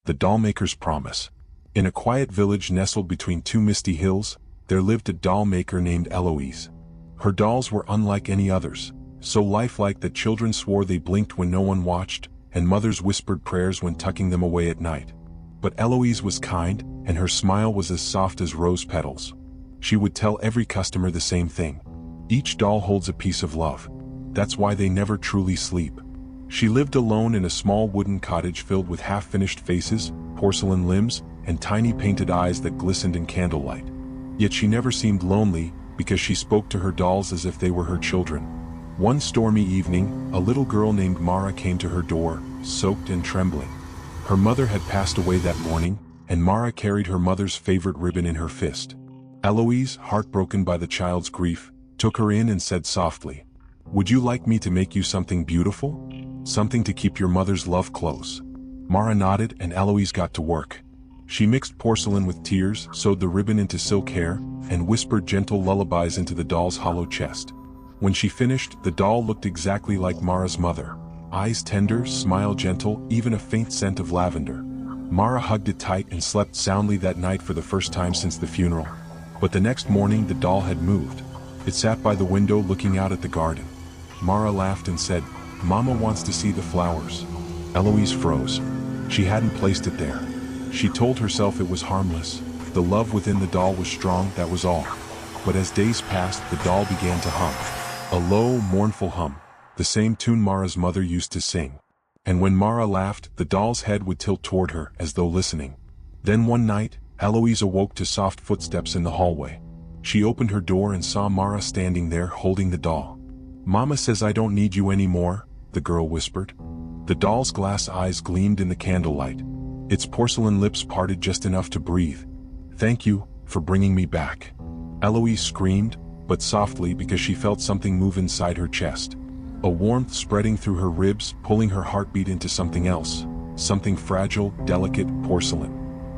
The Dollmakers Promise. In a quiet village nestled between two misty hills, there lived a dollmaker named Eloise. Her dolls were unlike any others, so lifelike that children swore they blinked when no one watched, and mothers whispered prayers when tucking them away at night. But Eloise was kind, and her smile was as soft as rose petals. She would tell every customer the same thing. Each doll holds a piece of love. That's why they never truly sleep. She lived alone in a small wooden cottage filled with half-finished faces, porcelain limbs, and tiny painted eyes that glistened in candlelight. Yet she never seemed lonely, because she spoke to her dolls as if they were her children. One stormy evening, a little girl named Mara came to her door, soaked and trembling. Her mother had passed away that morning, and Mara carried her mother's favorite ribbon in her fist. Eloise, heartbroken by the child's grief, took her in and said softly, "Would you like me to make you something beautiful? Something to keep your mother's love close?" Mara nodded and Eloise got to work. She mixed porcelain with tears, sewed the ribbon into silk hair, and whispered gentle lullabies into the doll's hollow chest. When she finished, the doll looked exactly like Mara's mother. Eyes tender, smile gentle, even a faint scent of lavender. Mara hugged it tight and slept soundly that night for the first time since the funeral. But the next morning the doll had moved. It sat by the window looking out at the garden. Mara laughed and said, "Mama wants to see the flowers." Eloise froze. She hadn't placed it there. She told herself it was harmless. The love within the doll was strong, that was all. But as days passed, the doll began to hum. A low, mournful hum. The same tune Mara's mother used to sing. And when Mara laughed, the doll's head would tilt toward her, as though listening. Then one night, Eloise awoke to soft footsteps in the hallway. She opened her door and saw Mara standing there, holding the doll. "Mama says I don't need you anymore," the girl whispered. The doll's glass eyes gleamed in the candlelight. Its porcelain lips parted just enough to breathe. "Thank you for bringing me back." Eloise screamed, but softly because she felt something move inside her chest. A warmth spreading through her ribs, pulling her heartbeat into something else. Something fragile, delicate, porcelain.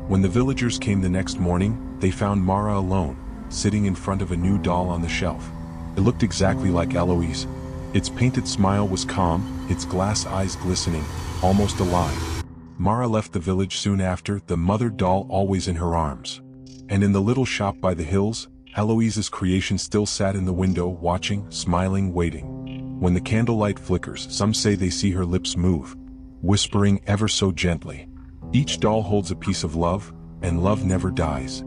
When the villagers came the next morning, they found Mara alone, sitting in front of a new doll on the shelf. It looked exactly like Eloise. Its painted smile was calm, its glass eyes glistening, almost alive. Mara left the village soon after, the mother doll always in her arms. And in the little shop by the hills, Eloise's creation still sat in the window, watching, smiling, waiting. When the candlelight flickers, some say they see her lips move, whispering ever so gently. Each doll holds a piece of love, and love never dies.